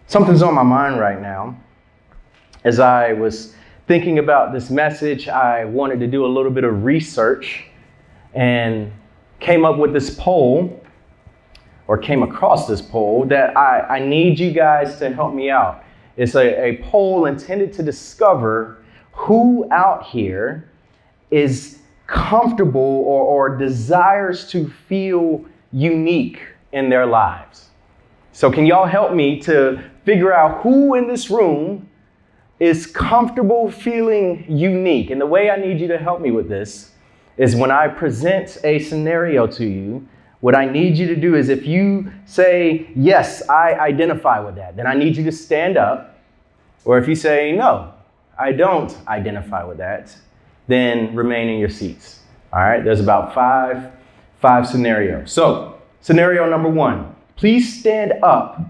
Something's on my mind right now. As I was thinking about this message, I wanted to do a little bit of research and came up with this poll, or came across this poll that I need you guys to help me out. It's a poll intended to discover who out here is comfortable or desires to feel unique in their lives. So can y'all help me to figure out who in this room is comfortable feeling unique? And the way I need you to help me with this is when I present a scenario to you, what I need you to do is if you say, yes, I identify with that, then I need you to stand up. Or if you say, no, I don't identify with that, then remain in your seats. All right, there's about five scenarios. So scenario number one, please stand up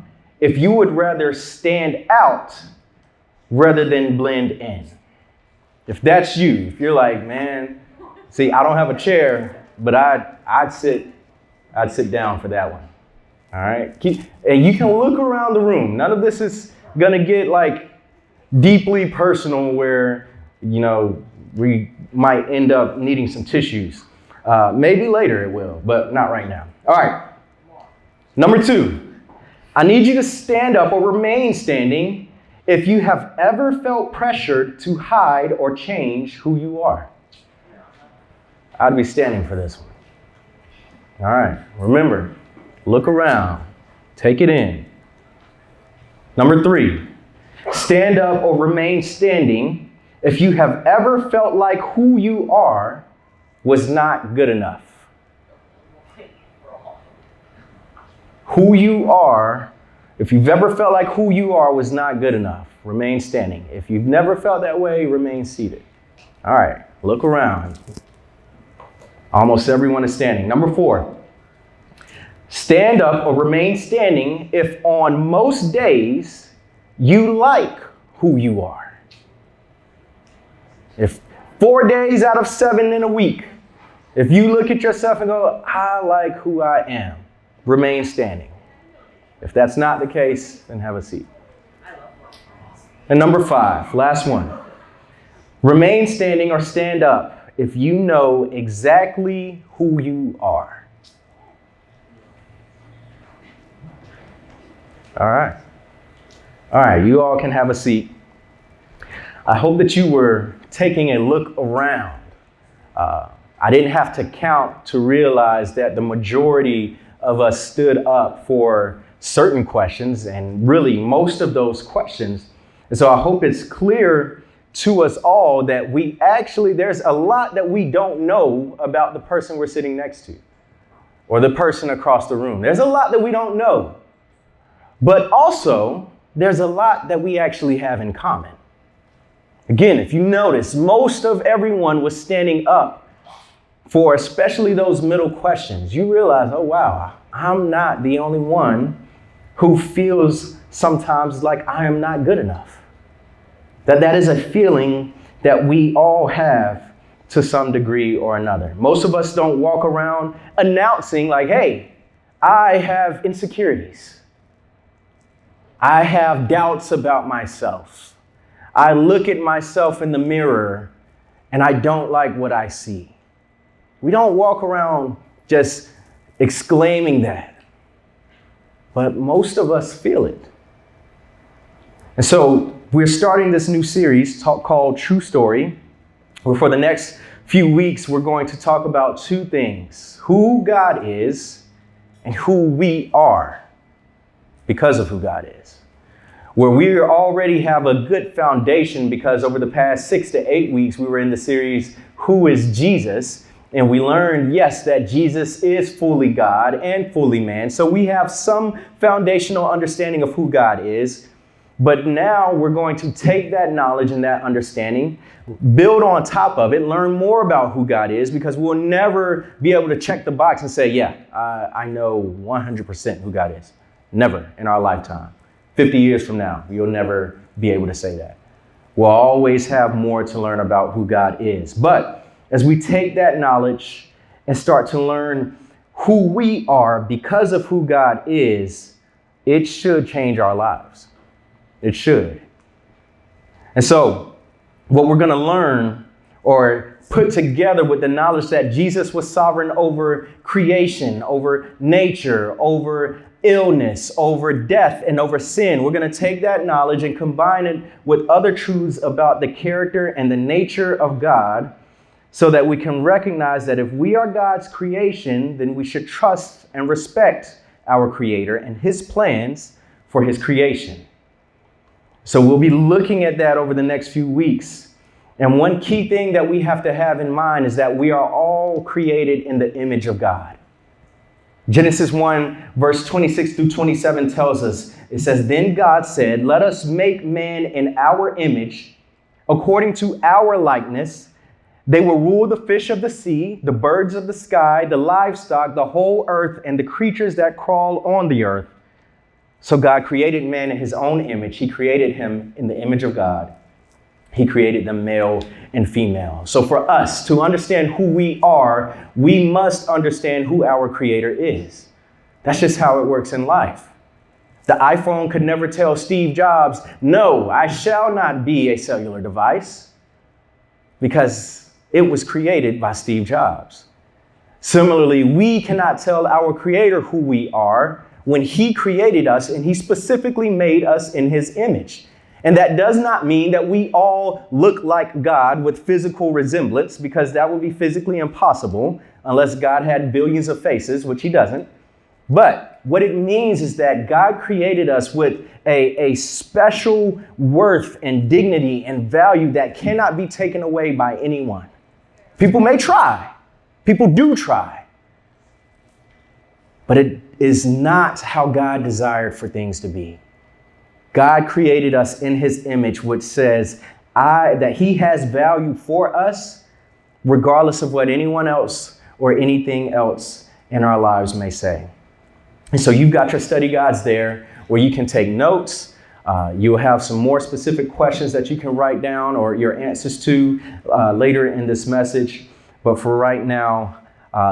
if you would rather stand out rather than blend in. If that's you, if you're like, man, see, I don't have a chair, but I'd sit down for that one. All right, and you can look around the room. None of this is gonna get like deeply personal where, we might end up needing some tissues. Maybe later it will, but not right now. All right. Number two, I need you to stand up or remain standing if you have ever felt pressured to hide or change who you are. I'd be standing for this one. All right. Remember, look around, take it in. Number three, stand up or remain standing if you have ever felt like who you are was not good enough. Who you are, if you've ever felt like who you are was not good enough, remain standing. If you've never felt that way, remain seated. All right, look around. Almost everyone is standing. Number four, stand up or remain standing if on most days you like who you are. If 4 days out of 7 in a week, if you look at yourself and go, I like who I am, remain standing. If that's not the case, then have a seat. And number five, last one. Remain standing or stand up if you know exactly who you are. All right. All right, you all can have a seat. I hope that you were taking a look around. I didn't have to count to realize that the majority of us stood up for certain questions, and really most of those questions. And so I hope it's clear to us all that there's a lot that we don't know about the person we're sitting next to or the person across the room. There's a lot that we don't know, but also there's a lot that we actually have in common. Again, if you notice, most of everyone was standing up for especially those middle questions. You realize, oh, wow, I'm not the only one who feels sometimes like I am not good enough. That is a feeling that we all have to some degree or another. Most of us don't walk around announcing like, hey, I have insecurities. I have doubts about myself. I look at myself in the mirror and I don't like what I see. We don't walk around just exclaiming that, but most of us feel it. And so we're starting this new series called True Story, where for the next few weeks, we're going to talk about two things: who God is and who we are because of who God is. Where we already have a good foundation because over the past 6 to 8 weeks, we were in the series, Who is Jesus? And we learned, yes, that Jesus is fully God and fully man. So we have some foundational understanding of who God is. But now we're going to take that knowledge and that understanding, build on top of it, learn more about who God is, because we'll never be able to check the box and say, yeah, I know 100% who God is. Never in our lifetime. 50 years from now, you'll never be able to say that. We'll always have more to learn about who God is. But as we take that knowledge and start to learn who we are because of who God is, it should change our lives. It should. And so what we're going to learn or put together with the knowledge that Jesus was sovereign over creation, over nature, over illness, over death, and over sin. We're going to take that knowledge and combine it with other truths about the character and the nature of God so that we can recognize that if we are God's creation, then we should trust and respect our Creator and His plans for His creation. So we'll be looking at that over the next few weeks. And one key thing that we have to have in mind is that we are all created in the image of God. Genesis 1, verse 26 through 27 tells us, it says, "Then God said, 'Let us make man in our image, according to our likeness. They will rule the fish of the sea, the birds of the sky, the livestock, the whole earth, and the creatures that crawl on the earth.' So God created man in His own image. He created him in the image of God. He created them male and female." So for us to understand who we are, we must understand who our Creator is. That's just how it works in life. The iPhone could never tell Steve Jobs, "No, I shall not be a cellular device," because it was created by Steve Jobs. Similarly, we cannot tell our Creator who we are when He created us and He specifically made us in His image. And that does not mean that we all look like God with physical resemblance, because that would be physically impossible unless God had billions of faces, which He doesn't. But what it means is that God created us with a special worth and dignity and value that cannot be taken away by anyone. People may try. People do try. But it is not how God desired for things to be. God created us in His image, which says that He has value for us, regardless of what anyone else or anything else in our lives may say. And so you've got your study guides there where you can take notes. You'll have some more specific questions that you can write down or your answers to later in this message. But for right now,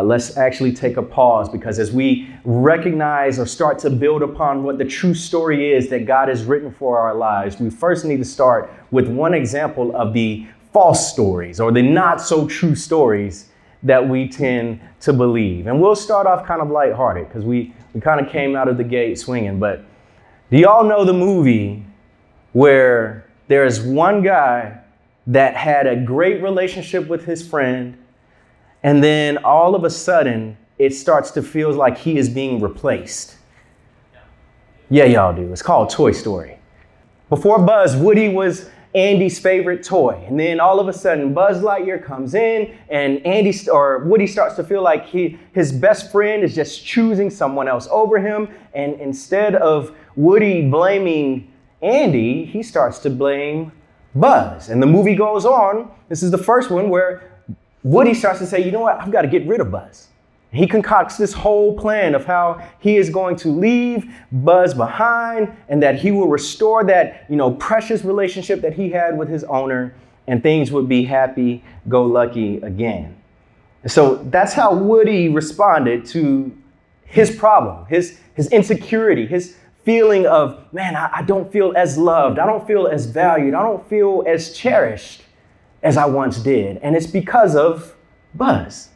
let's actually take a pause, because as we recognize or start to build upon what the true story is that God has written for our lives, we first need to start with one example of the false stories or the not so true stories that we tend to believe. And we'll start off kind of lighthearted because we kind of came out of the gate swinging. But do y'all know the movie where there's one guy that had a great relationship with his friend, and then all of a sudden, it starts to feel like he is being replaced? Yeah, y'all do. It's called Toy Story. Before Buzz, Woody was Andy's favorite toy. And then all of a sudden, Buzz Lightyear comes in, and Woody starts to feel like his best friend is just choosing someone else over him. And instead of Woody blaming Andy, he starts to blame Buzz. And the movie goes on. This is the first one where Woody starts to say, "You know what? I've got to get rid of Buzz." He concocts this whole plan of how he is going to leave Buzz behind and that he will restore that, precious relationship that he had with his owner, and things would be happy-go-lucky again. So that's how Woody responded to his problem, his insecurity, his feeling of, man, I don't feel as loved. I don't feel as valued. I don't feel as cherished as I once did. And it's because of Buzz.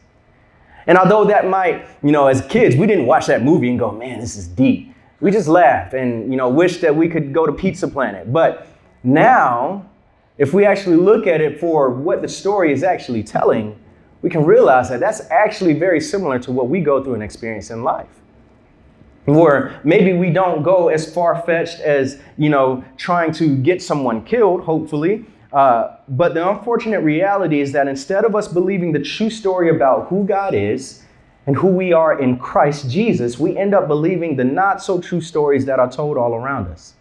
And although that might, as kids, we didn't watch that movie and go, man, this is deep. We just laughed and, wish that we could go to Pizza Planet. But now, if we actually look at it for what the story is actually telling, we can realize that that's actually very similar to what we go through and experience in life. Where maybe we don't go as far-fetched as, trying to get someone killed, hopefully. But the unfortunate reality is that instead of us believing the true story about who God is and who we are in Christ Jesus, we end up believing the not so true stories that are told all around us.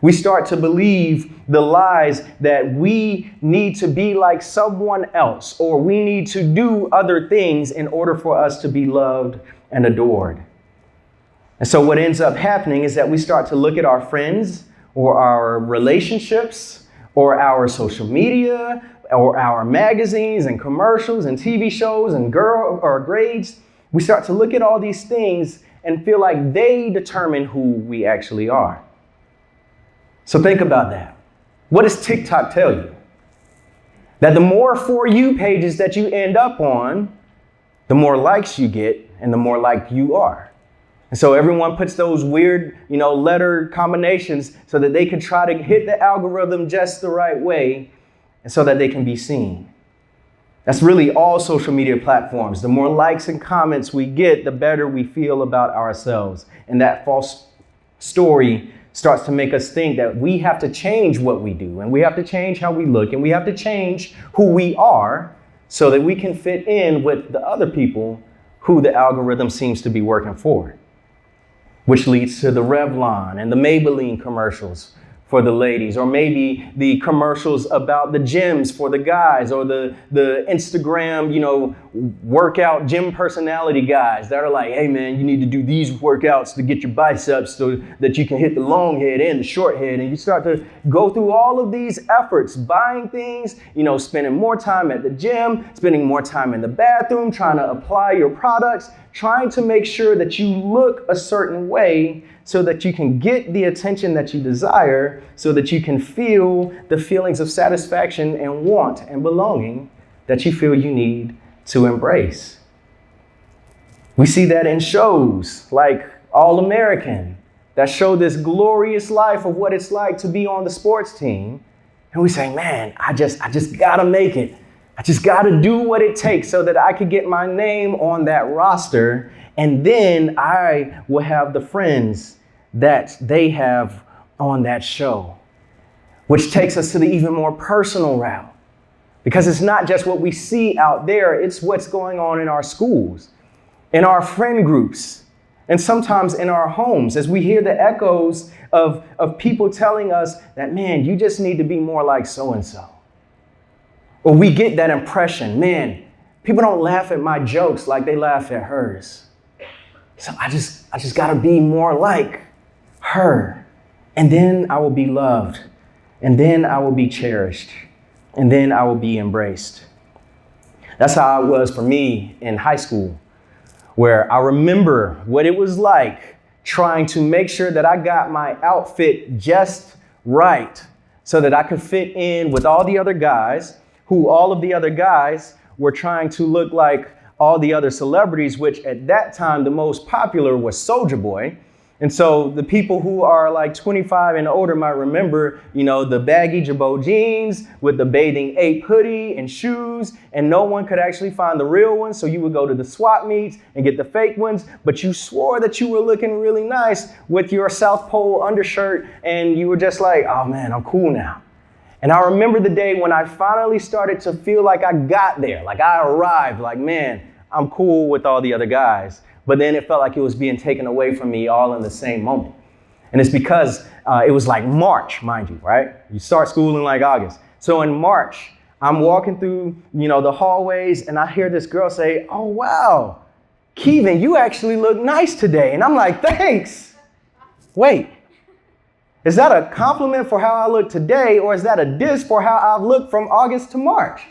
We start to believe the lies that we need to be like someone else, or we need to do other things in order for us to be loved and adored. And so what ends up happening is that we start to look at our friends or our relationships or our social media, or our magazines and commercials and TV shows and grades. We start to look at all these things and feel like they determine who we actually are. So think about that. What does TikTok tell you? That the more For You pages that you end up on, the more likes you get and the more liked you are. And so everyone puts those weird, letter combinations so that they can try to hit the algorithm just the right way and so that they can be seen. That's really all social media platforms. The more likes and comments we get, the better we feel about ourselves. And that false story starts to make us think that we have to change what we do, and we have to change how we look, and we have to change who we are so that we can fit in with the other people who the algorithm seems to be working for. Which leads to the Revlon and the Maybelline commercials for the ladies, or maybe the commercials about the gyms for the guys, or the Instagram, workout gym personality guys that are like, hey man, you need to do these workouts to get your biceps so that you can hit the long head and the short head. And you start to go through all of these efforts, buying things, spending more time at the gym, spending more time in the bathroom, trying to apply your products, trying to make sure that you look a certain way so that you can get the attention that you desire, so that you can feel the feelings of satisfaction and want and belonging that you feel you need to embrace. We see that in shows like All American that show this glorious life of what it's like to be on the sports team. And we say, man, I just gotta make it. I just gotta do what it takes so that I could get my name on that roster. And then I will have the friends that they have on that show, which takes us to the even more personal route. Because it's not just what we see out there, it's what's going on in our schools, in our friend groups, and sometimes in our homes, as we hear the echoes of people telling us that, man, you just need to be more like so-and-so. Or we get that impression, man, people don't laugh at my jokes like they laugh at hers. So I just gotta be more like her. And then I will be loved. And then I will be cherished. And then I will be embraced. That's how it was for me in high school, where I remember what it was like trying to make sure that I got my outfit just right so that I could fit in with all the other guys, who all of the other guys were trying to look like all the other celebrities, which at that time, the most popular was Soulja Boy. And so the people who are like 25 and older might remember, the baggy Jabot jeans with the bathing ape hoodie and shoes, and no one could actually find the real ones. So you would go to the swap meets and get the fake ones, but you swore that you were looking really nice with your South Pole undershirt, and you were just like, oh man, I'm cool now. And I remember the day when I finally started to feel like I got there, like I arrived, like, man, I'm cool with all the other guys. But then it felt like it was being taken away from me all in the same moment. And it's because it was like March, mind you, right? You start school in like August. So in March, I'm walking through, the hallways, and I hear this girl say, oh, wow, Kevin, you actually look nice today. And I'm like, thanks. Wait, is that a compliment for how I look today, or is that a diss for how I've looked from August to March?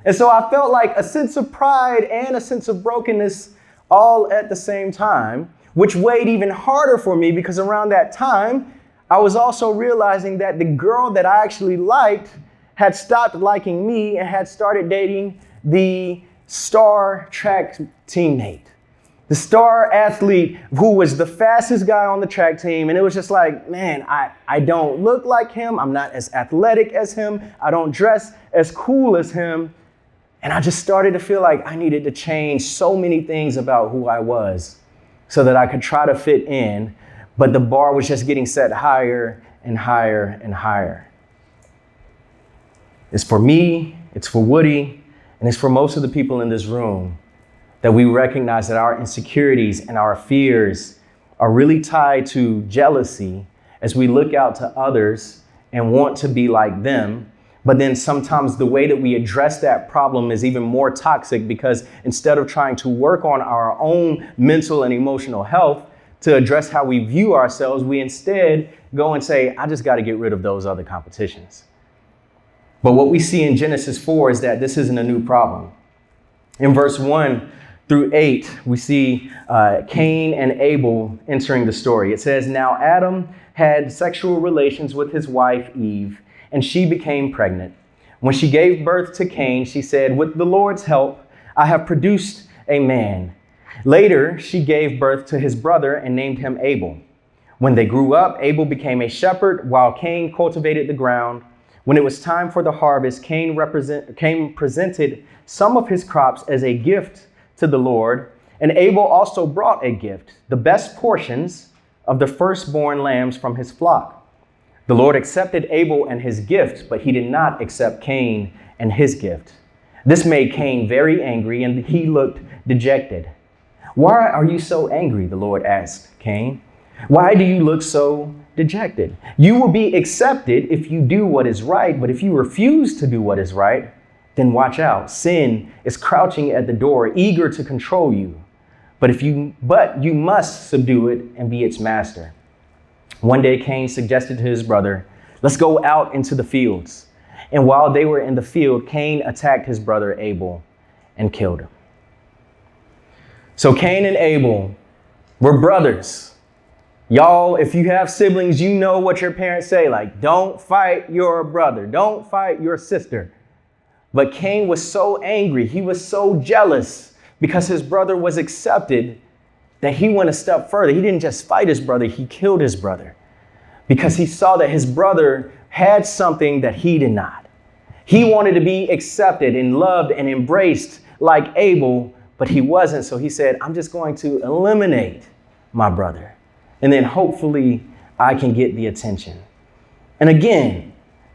And so I felt like a sense of pride and a sense of brokenness all at the same time, which weighed even harder for me because around that time, I was also realizing that the girl that I actually liked had stopped liking me and had started dating the star track teammate, the star athlete who was the fastest guy on the track team. And it was just like, man, I don't look like him. I'm not as athletic as him. I don't dress as cool as him. And I just started to feel like I needed to change so many things about who I was so that I could try to fit in, but the bar was just getting set higher and higher and higher. It's for me, it's for Woody, and it's for most of the people in this room that we recognize that our insecurities and our fears are really tied to jealousy as we look out to others and want to be like them. But then sometimes the way that we address that problem is even more toxic, because instead of trying to work on our own mental and emotional health to address how we view ourselves, we instead go and say, I just got to get rid of those other competitions. But what we see in Genesis 4 is that this isn't a new problem. In verse 1, through 8, we see Cain and Abel entering the story. It says, "Now Adam had sexual relations with his wife Eve, and she became pregnant. When she gave birth to Cain, she said, 'With the Lord's help, I have produced a man.' Later, she gave birth to his brother and named him Abel. When they grew up, Abel became a shepherd while Cain cultivated the ground. When it was time for the harvest, Cain presented some of his crops as a gift to the Lord, and Abel also brought a gift, the best portions of the firstborn lambs from his flock. The Lord accepted Abel and his gift, but he did not accept Cain and his gift. This made Cain very angry, and he looked dejected. 'Why are you so angry?' the Lord asked Cain. 'Why do you look so dejected? You will be accepted if you do what is right, but if you refuse to do what is right, then watch out. Sin is crouching at the door, eager to control you. But you must subdue it and be its master.' One day Cain suggested to his brother, 'Let's go out into the fields.' And while they were in the field, Cain attacked his brother Abel and killed him." So Cain and Abel were brothers. Y'all, if you have siblings, you know what your parents say, like, don't fight your brother, don't fight your sister. But Cain was so angry, he was so jealous because his brother was accepted that he went a step further. He didn't just fight his brother, he killed his brother because he saw that his brother had something that he did not. He wanted to be accepted and loved and embraced like Abel, but he wasn't. So he said, "I'm just going to eliminate my brother. And then hopefully I can get the attention." And again,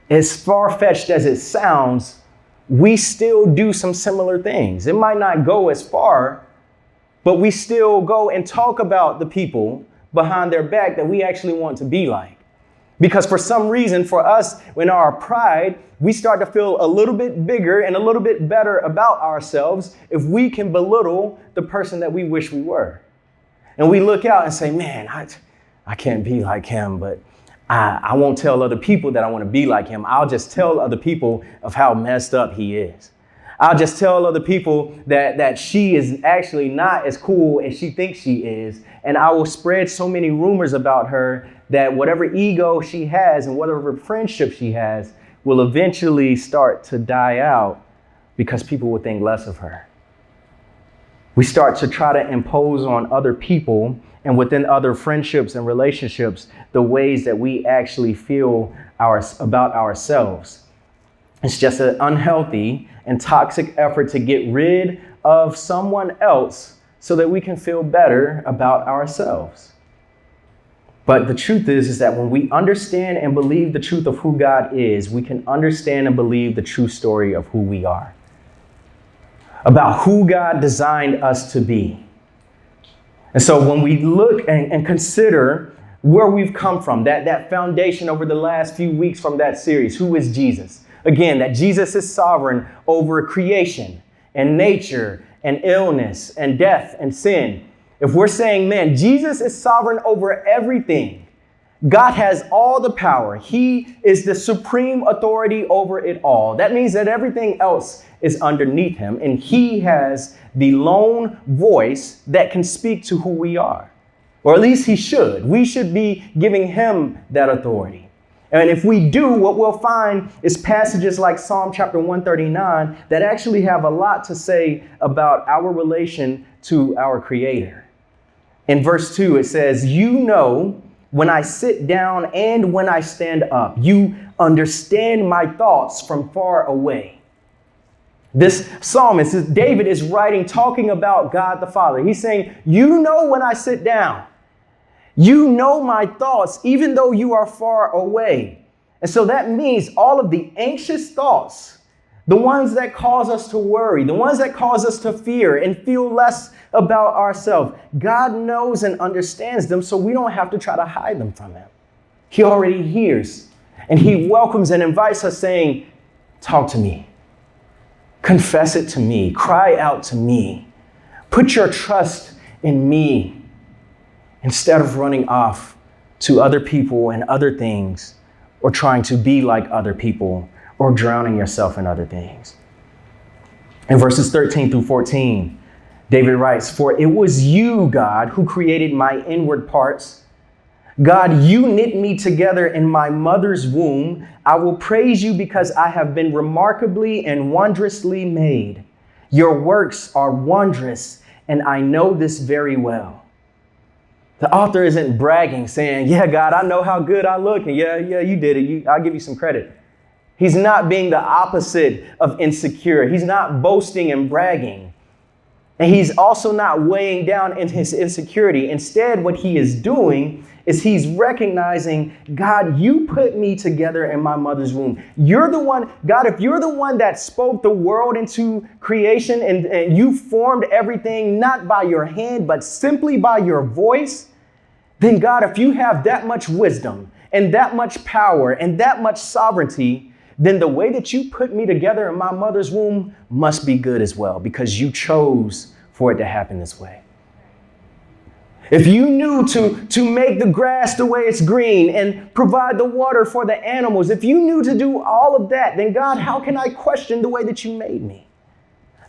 as far-fetched as it sounds, we still do some similar things. It might not go as far, but we still go and talk about the people behind their back that we actually want to be like. Because for some reason, for us, in our pride, we start to feel a little bit bigger and a little bit better about ourselves if we can belittle the person that we wish we were. And we look out and say, "Man, I can't be like him, but I won't tell other people that I want to be like him. I'll just tell other people of how messed up he is. I'll just tell other people that she is actually not as cool as she thinks she is. And I will spread so many rumors about her that whatever ego she has and whatever friendship she has will eventually start to die out because people will think less of her." We start to try to impose on other people and within other friendships and relationships the ways that we actually feel about ourselves. It's just an unhealthy and toxic effort to get rid of someone else so that we can feel better about ourselves. But the truth is that when we understand and believe the truth of who God is, we can understand and believe the true story of who we are, about who God designed us to be. And so when we look and consider where we've come from, that foundation over the last few weeks from that series, who is Jesus? Again, that Jesus is sovereign over creation and nature and illness and death and sin. If we're saying, man, Jesus is sovereign over everything, God has all the power. He is the supreme authority over it all. That means that everything else is underneath him, and he has the lone voice that can speak to who we are. Or at least he should. We should be giving him that authority. And if we do, what we'll find is passages like Psalm chapter 139 that actually have a lot to say about our relation to our Creator. In verse 2, it says, "You know when I sit down and when I stand up. You understand my thoughts from far away." This psalmist, David, is writing, talking about God the Father. He's saying, "You know when I sit down. You know my thoughts, even though you are far away." And so that means all of the anxious thoughts, the ones that cause us to worry, the ones that cause us to fear and feel less about ourselves, God knows and understands them, so we don't have to try to hide them from him. He already hears, and he welcomes and invites us, saying, "Talk to me. Confess it to me. Cry out to me. Put your trust in me instead of running off to other people and other things, or trying to be like other people, or drowning yourself in other things." In verses 13 through 14, David writes, "For it was you, God, who created my inward parts. God, you knit me together in my mother's womb. I will praise you because I have been remarkably and wondrously made. Your works are wondrous, and I know this very well." The author isn't bragging, saying, "Yeah, God, I know how good I look. And yeah, you did it. I'll give you some credit." He's not being the opposite of insecure. He's not boasting and bragging. And he's also not weighing down in his insecurity. Instead, what he is doing is he's recognizing, God, you put me together in my mother's womb. You're the one, God, if you're the one that spoke the world into creation and you formed everything, not by your hand, but simply by your voice, then God, if you have that much wisdom and that much power and that much sovereignty, then the way that you put me together in my mother's womb must be good as well, because you chose for it to happen this way. If you knew to make the grass the way it's green and provide the water for the animals, if you knew to do all of that, then God, how can I question the way that you made me?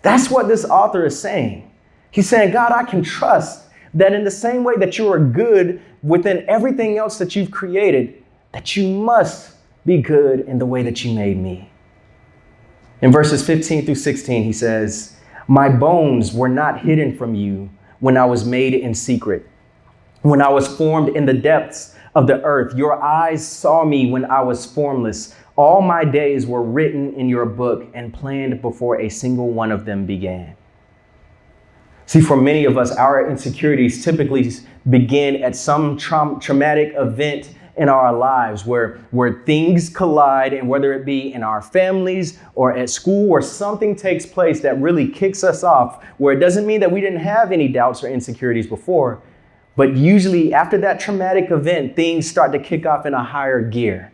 That's what this author is saying. He's saying, God, I can trust that in the same way that you are good within everything else that you've created, that you must be good in the way that you made me. In verses 15 through 16, he says, "My bones were not hidden from you when I was made in secret. When I was formed in the depths of the earth, your eyes saw me when I was formless. All my days were written in your book and planned before a single one of them began." See, for many of us, our insecurities typically begin at some traumatic event in our lives where things collide, and whether it be in our families or at school, where something takes place that really kicks us off, where it doesn't mean that we didn't have any doubts or insecurities before, but usually after that traumatic event, things start to kick off in a higher gear.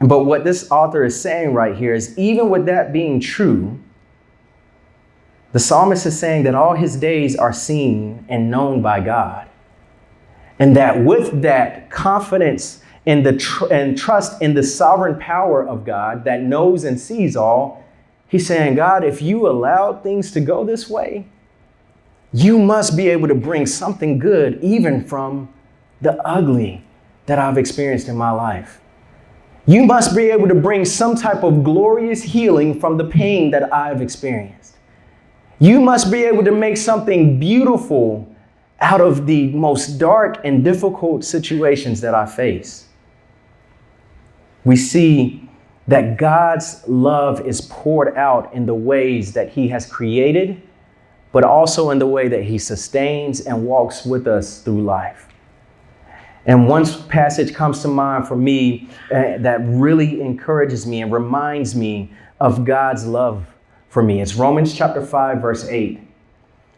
But what this author is saying right here is, even with that being true, the psalmist is saying that all his days are seen and known by God. And that with that confidence and trust in the sovereign power of God that knows and sees all, he's saying, God, if you allowed things to go this way, you must be able to bring something good even from the ugly that I've experienced in my life. You must be able to bring some type of glorious healing from the pain that I've experienced. You must be able to make something beautiful out of the most dark and difficult situations that I face. We see that God's love is poured out in the ways that he has created, but also in the way that he sustains and walks with us through life. And one passage comes to mind for me that really encourages me and reminds me of God's love for me. It's Romans chapter 5, verse 8.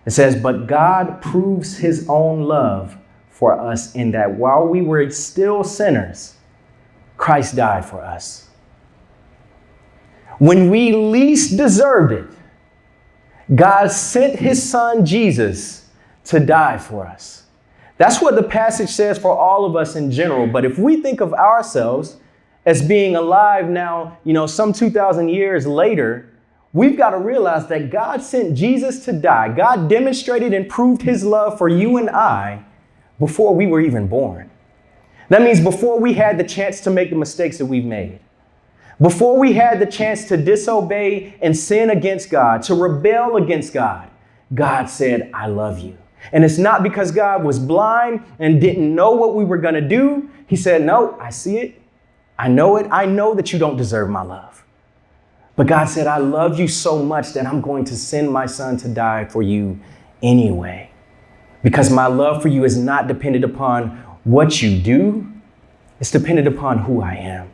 It says, "But God proves his own love for us in that while we were still sinners, Christ died for us." When we least deserved it, God sent his son Jesus to die for us. That's what the passage says for all of us in general. But if we think of ourselves as being alive now, some 2,000 years later, we've got to realize that God sent Jesus to die. God demonstrated and proved his love for you and I before we were even born. That means before we had the chance to make the mistakes that we've made, before we had the chance to disobey and sin against God, to rebel against God, God said, I love you. And it's not because God was blind and didn't know what we were going to do. He said, no, I see it. I know it. I know that you don't deserve my love. But God said, I love you so much that I'm going to send my son to die for you anyway. Because my love for you is not dependent upon what you do. It's dependent upon who I am.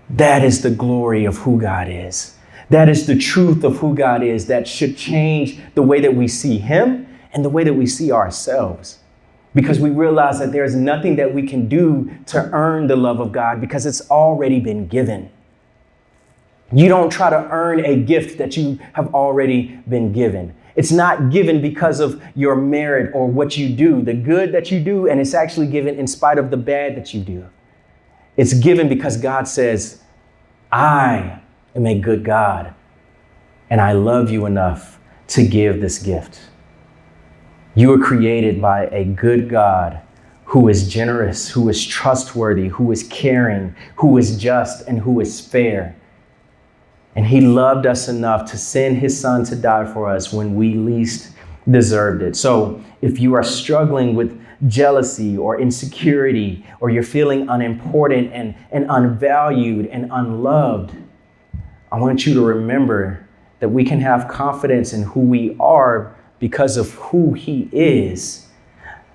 That is the glory of who God is. That is the truth of who God is that should change the way that we see him and the way that we see ourselves. Because we realize that there's nothing that we can do to earn the love of God because it's already been given. You don't try to earn a gift that you have already been given. It's not given because of your merit or what you do, the good that you do, and it's actually given in spite of the bad that you do. It's given because God says, I am a good God, and I love you enough to give this gift. You were created by a good God who is generous, who is trustworthy, who is caring, who is just, and who is fair. And he loved us enough to send his son to die for us when we least deserved it. So if you are struggling with jealousy or insecurity, or you're feeling unimportant and unvalued and unloved, I want you to remember that we can have confidence in who we are because of who he is.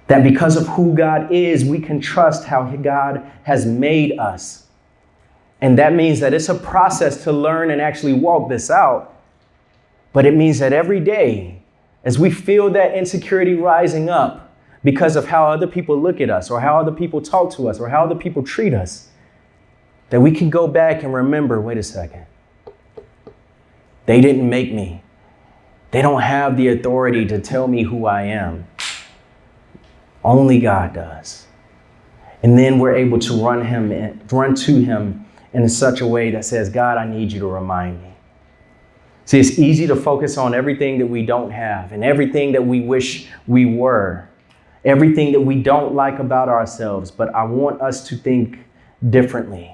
That because of who God is, we can trust how God has made us. And that means that it's a process to learn and actually walk this out. But it means that every day, as we feel that insecurity rising up because of how other people look at us, or how other people talk to us, or how other people treat us, that we can go back and remember, wait a second. They didn't make me. They don't have the authority to tell me who I am. Only God does. And then we're able to run to him in such a way that says, God, I need you to remind me. See, it's easy to focus on everything that we don't have and everything that we wish we were, everything that we don't like about ourselves. But I want us to think differently.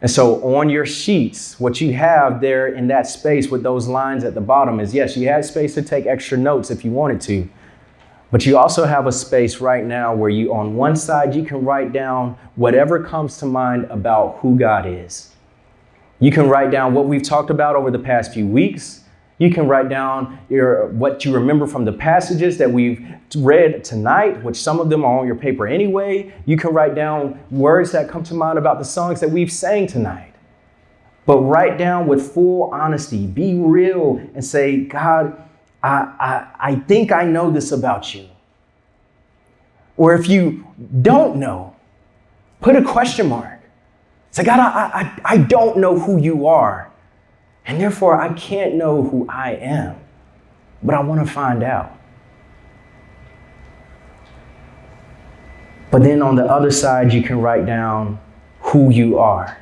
And so on your sheets, what you have there in that space with those lines at the bottom is, yes, you had space to take extra notes if you wanted to. But you also have a space right now where you, on one side, you can write down whatever comes to mind about who God is. You can write down what we've talked about over the past few weeks. You can write down what you remember from the passages that we've read tonight, which some of them are on your paper anyway. You can write down words that come to mind about the songs that we've sang tonight. But write down with full honesty. Be real and say, God, I think I know this about you. Or if you don't know, put a question mark. Say, God, I don't know who you are. And therefore, I can't know who I am. But I want to find out. But then on the other side, you can write down who you are.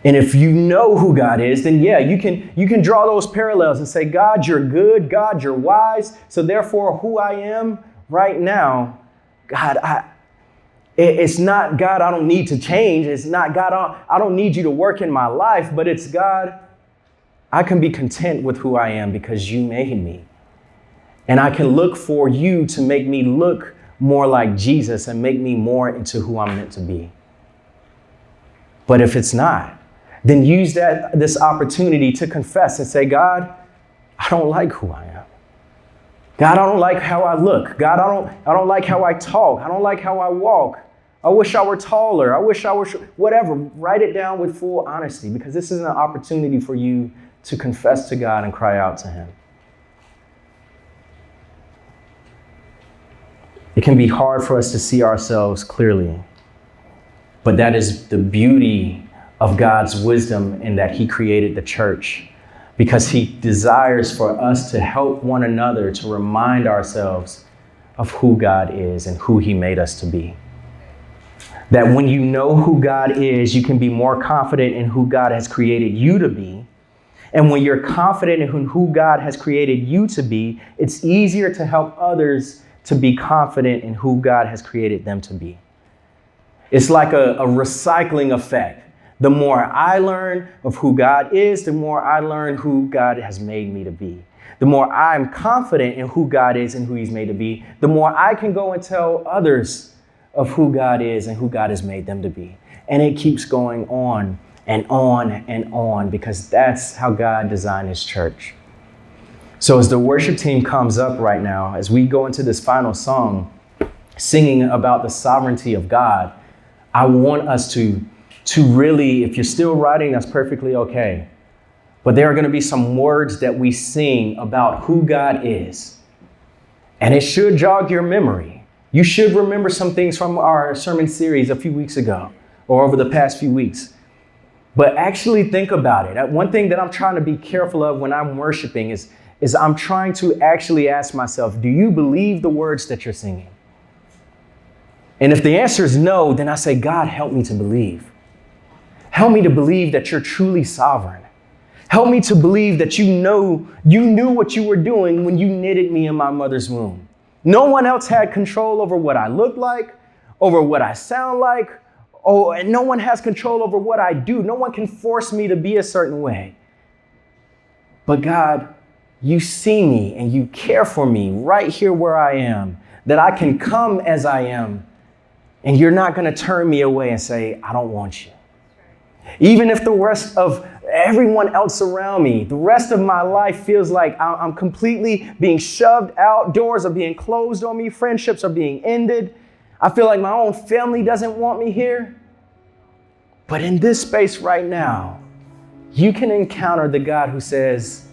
And if you know who God is, then yeah, you can draw those parallels and say, God, you're good. God, you're wise. So therefore, who I am right now, God, it's not, God, I don't need to change. It's not, God, I don't need you to work in my life. But it's, God, I can be content with who I am because you made me. And I can look for you to make me look more like Jesus and make me more into who I'm meant to be. But if it's not, then use this opportunity to confess and say, God, I don't like who I am. God, I don't like how I look. God, I don't like how I talk. I don't like how I walk. I wish I were taller. I wish I were whatever. Write it down with full honesty, because this is an opportunity for you to confess to God and cry out to him. It can be hard for us to see ourselves clearly, but that is the beauty of God's wisdom in that he created the church, because he desires for us to help one another to remind ourselves of who God is and who he made us to be. That when you know who God is, you can be more confident in who God has created you to be. And when you're confident in who God has created you to be, it's easier to help others to be confident in who God has created them to be. It's like a recycling effect. The more I learn of who God is, the more I learn who God has made me to be. The more I'm confident in who God is and who he's made to be, the more I can go and tell others of who God is and who God has made them to be. And it keeps going on and on and on, because that's how God designed his church. So as the worship team comes up right now, as we go into this final song, singing about the sovereignty of God, I want us to really, if you're still writing, that's perfectly okay. But there are going to be some words that we sing about who God is. And it should jog your memory. You should remember some things from our sermon series a few weeks ago or over the past few weeks. But actually think about it. One thing that I'm trying to be careful of when I'm worshiping is I'm trying to actually ask myself, do you believe the words that you're singing? And if the answer is no, then I say, God, help me to believe. Help me to believe that you're truly sovereign. Help me to believe that you knew what you were doing when you knitted me in my mother's womb. No one else had control over what I look like, over what I sound like. Oh, and no one has control over what I do. No one can force me to be a certain way. But God, you see me and you care for me right here where I am, that I can come as I am, and you're not going to turn me away and say, I don't want you. Even if the rest of everyone else around me, the rest of my life feels like I'm completely being shoved out, doors are being closed on me, friendships are being ended. I feel like my own family doesn't want me here. But in this space right now, you can encounter the God who says,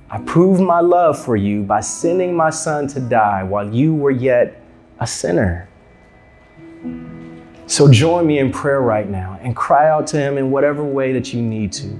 I proved my love for you by sending my son to die while you were yet a sinner. So join me in prayer right now and cry out to him in whatever way that you need to.